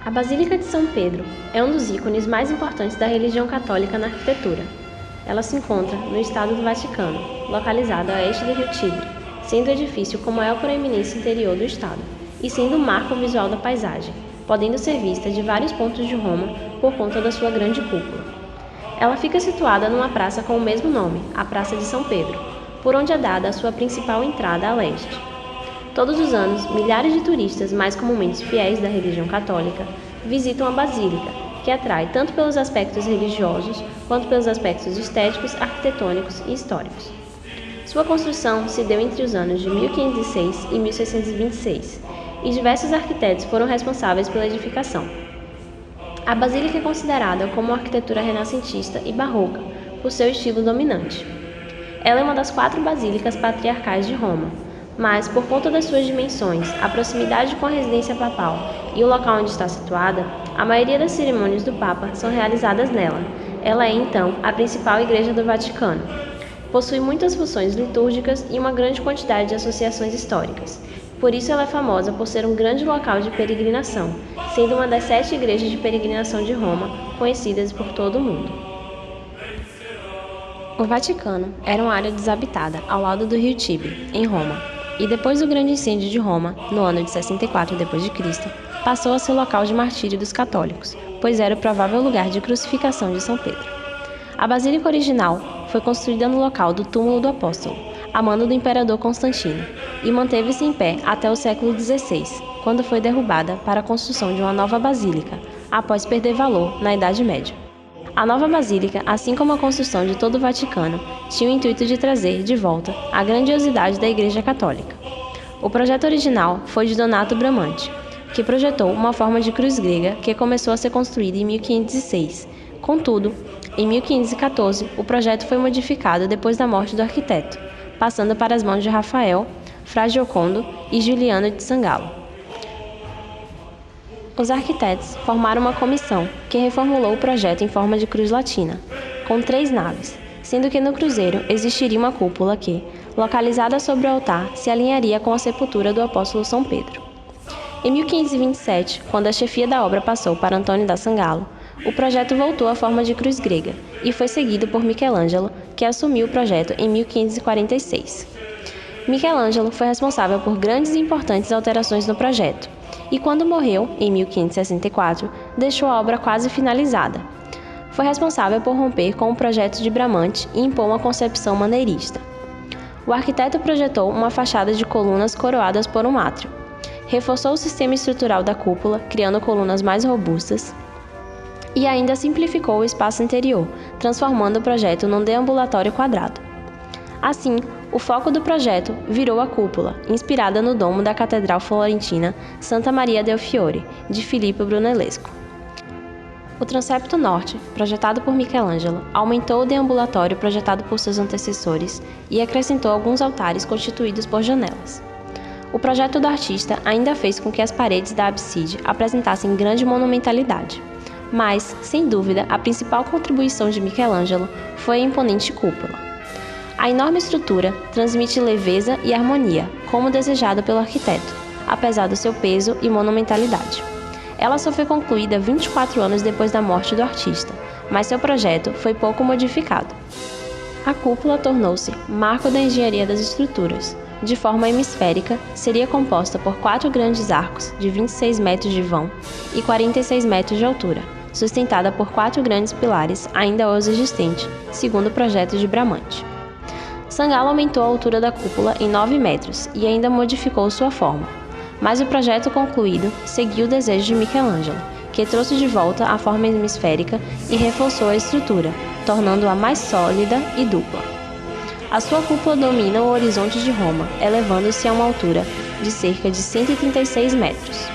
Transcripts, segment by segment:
A Basílica de São Pedro é um dos ícones mais importantes da religião católica na arquitetura. Ela se encontra no estado do Vaticano, localizada a oeste do rio Tigre, sendo o edifício com maior proeminência interior do estado e sendo um marco visual da paisagem, podendo ser vista de vários pontos de Roma por conta da sua grande cúpula. Ela fica situada numa praça com o mesmo nome, a Praça de São Pedro, por onde é dada a sua principal entrada a leste. Todos os anos, milhares de turistas, mais comumente fiéis da religião católica, visitam a Basílica, que atrai tanto pelos aspectos religiosos quanto pelos aspectos estéticos, arquitetônicos e históricos. Sua construção se deu entre os anos de 1506 e 1626, e diversos arquitetos foram responsáveis pela edificação. A Basílica é considerada como uma arquitetura renascentista e barroca, por seu estilo dominante. Ela é uma das 4 basílicas patriarcais de Roma, mas, por conta das suas dimensões, a proximidade com a residência papal e o local onde está situada, a maioria das cerimônias do Papa são realizadas nela. Ela é, então, a principal igreja do Vaticano. Possui muitas funções litúrgicas e uma grande quantidade de associações históricas. Por isso ela é famosa por ser um grande local de peregrinação, sendo uma das 7 igrejas de peregrinação de Roma, conhecidas por todo o mundo. O Vaticano era uma área desabitada ao lado do rio Tibre, em Roma, e depois do grande incêndio de Roma, no ano de 64 d.C., passou a ser local de martírio dos católicos, pois era o provável lugar de crucificação de São Pedro. A basílica original foi construída no local do túmulo do apóstolo, a mando do imperador Constantino, e manteve-se em pé até o século XVI, quando foi derrubada para a construção de uma nova basílica, após perder valor na Idade Média. A nova basílica, assim como a construção de todo o Vaticano, tinha o intuito de trazer de volta a grandiosidade da Igreja Católica. O projeto original foi de Donato Bramante, que projetou uma forma de cruz grega que começou a ser construída em 1506. Contudo, em 1514, o projeto foi modificado depois da morte do arquiteto, passando para as mãos de Rafael, Fra Giocondo e Giuliano de Sangallo. Os arquitetos formaram uma comissão que reformulou o projeto em forma de cruz latina, com 3 naves, sendo que no cruzeiro existiria uma cúpula que, localizada sobre o altar, se alinharia com a sepultura do apóstolo São Pedro. Em 1527, quando a chefia da obra passou para Antônio da Sangallo, o projeto voltou à forma de cruz grega e foi seguido por Michelangelo, que assumiu o projeto em 1546. Michelangelo foi responsável por grandes e importantes alterações no projeto, e quando morreu, em 1564, deixou a obra quase finalizada. Foi responsável por romper com o projeto de Bramante e impor uma concepção maneirista. O arquiteto projetou uma fachada de colunas coroadas por um átrio. Reforçou o sistema estrutural da cúpula, criando colunas mais robustas, e ainda simplificou o espaço interior, transformando o projeto num deambulatório quadrado. Assim, o foco do projeto virou a cúpula, inspirada no domo da Catedral Florentina Santa Maria del Fiore, de Filippo Brunellesco. O transepto norte, projetado por Michelangelo, aumentou o deambulatório projetado por seus antecessores e acrescentou alguns altares constituídos por janelas. O projeto do artista ainda fez com que as paredes da abside apresentassem grande monumentalidade. Mas, sem dúvida, a principal contribuição de Michelangelo foi a imponente cúpula. A enorme estrutura transmite leveza e harmonia, como desejado pelo arquiteto, apesar do seu peso e monumentalidade. Ela só foi concluída 24 anos depois da morte do artista, mas seu projeto foi pouco modificado. A cúpula tornou-se marco da engenharia das estruturas. De forma hemisférica, seria composta por 4 grandes arcos de 26 metros de vão e 46 metros de altura, sustentada por 4 grandes pilares ainda hoje existentes, segundo o projeto de Bramante. Sangallo aumentou a altura da cúpula em 9 metros e ainda modificou sua forma. Mas o projeto concluído seguiu o desejo de Michelangelo, que trouxe de volta a forma hemisférica e reforçou a estrutura, tornando-a mais sólida e dupla. A sua cúpula domina o horizonte de Roma, elevando-se a uma altura de cerca de 136 metros.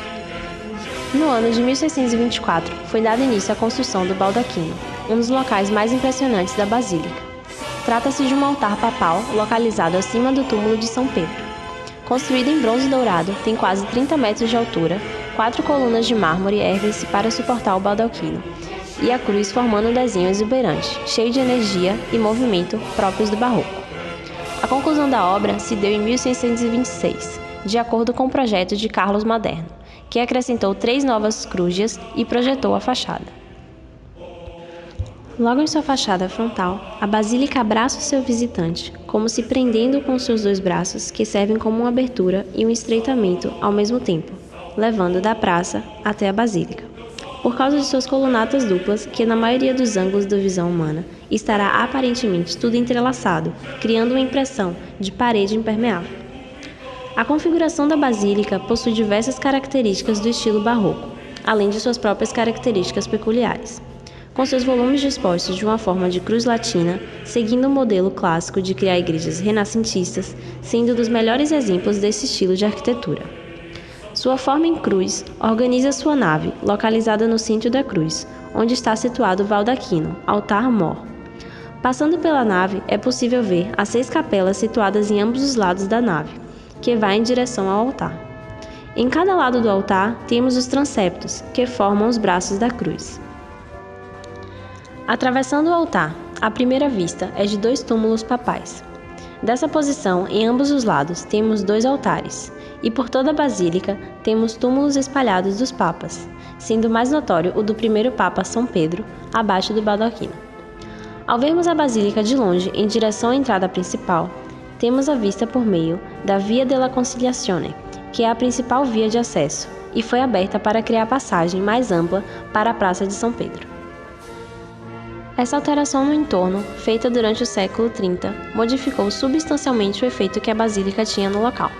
No ano de 1624, foi dado início à construção do baldaquino, um dos locais mais impressionantes da Basílica. Trata-se de um altar papal localizado acima do túmulo de São Pedro. Construído em bronze dourado, tem quase 30 metros de altura, 4 colunas de mármore erguem-se para suportar o baldaquino, e a cruz formando um desenho exuberante, cheio de energia e movimento próprios do barroco. A conclusão da obra se deu em 1626, de acordo com o projeto de Carlos Maderno, que acrescentou 3 novas crúzias e projetou a fachada. Logo em sua fachada frontal, a basílica abraça o seu visitante, como se prendendo com seus 2 braços, que servem como uma abertura e um estreitamento ao mesmo tempo, levando da praça até a basílica. Por causa de suas colunatas duplas, que na maioria dos ângulos da visão humana estará aparentemente tudo entrelaçado, criando uma impressão de parede impermeável. A configuração da basílica possui diversas características do estilo barroco, além de suas próprias características peculiares. Com seus volumes dispostos de uma forma de cruz latina, seguindo o modelo clássico de criar igrejas renascentistas, sendo dos melhores exemplos desse estilo de arquitetura. Sua forma em cruz organiza sua nave, localizada no centro da cruz, onde está situado o baldaquino, altar-mor. Passando pela nave, é possível ver as 6 capelas situadas em ambos os lados da nave, que vai em direção ao altar. Em cada lado do altar, temos os transeptos, que formam os braços da cruz. Atravessando o altar, à primeira vista é de 2 túmulos papais. Dessa posição, em ambos os lados, temos 2 altares, e por toda a basílica temos túmulos espalhados dos papas, sendo mais notório o do primeiro papa São Pedro, abaixo do baldaquino. Ao vermos a basílica de longe em direção à entrada principal, temos a vista por meio da Via della Conciliazione, que é a principal via de acesso, e foi aberta para criar passagem mais ampla para a Praça de São Pedro. Essa alteração no entorno, feita durante o século 30, modificou substancialmente o efeito que a basílica tinha no local.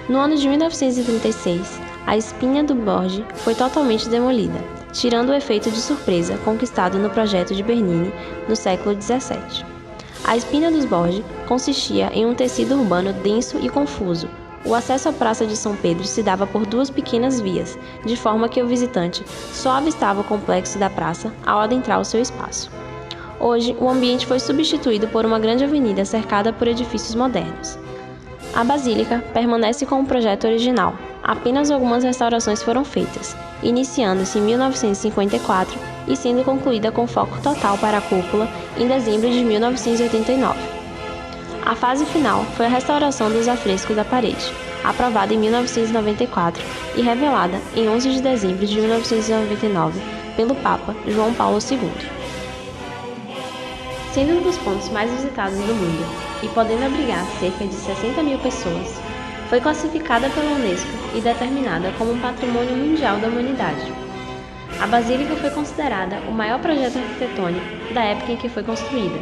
No ano de 1936, a espinha do Borgi foi totalmente demolida, tirando o efeito de surpresa conquistado no projeto de Bernini no século 17. A espinha dos Borgi consistia em um tecido urbano denso e confuso. O acesso à Praça de São Pedro se dava por 2 pequenas vias, de forma que o visitante só avistava o complexo da praça ao adentrar o seu espaço. Hoje, o ambiente foi substituído por uma grande avenida cercada por edifícios modernos. A basílica permanece com o projeto original. Apenas algumas restaurações foram feitas, iniciando-se em 1954 e sendo concluída com foco total para a cúpula em dezembro de 1989. A fase final foi a restauração dos afrescos da parede, aprovada em 1994 e revelada em 11 de dezembro de 1999 pelo Papa João Paulo II. Sendo um dos pontos mais visitados do mundo e podendo abrigar cerca de 60 mil pessoas, foi classificada pela Unesco e determinada como um patrimônio mundial da humanidade. A basílica foi considerada o maior projeto arquitetônico da época em que foi construída,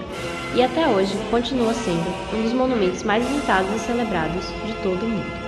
e até hoje continua sendo um dos monumentos mais visitados e celebrados de todo o mundo.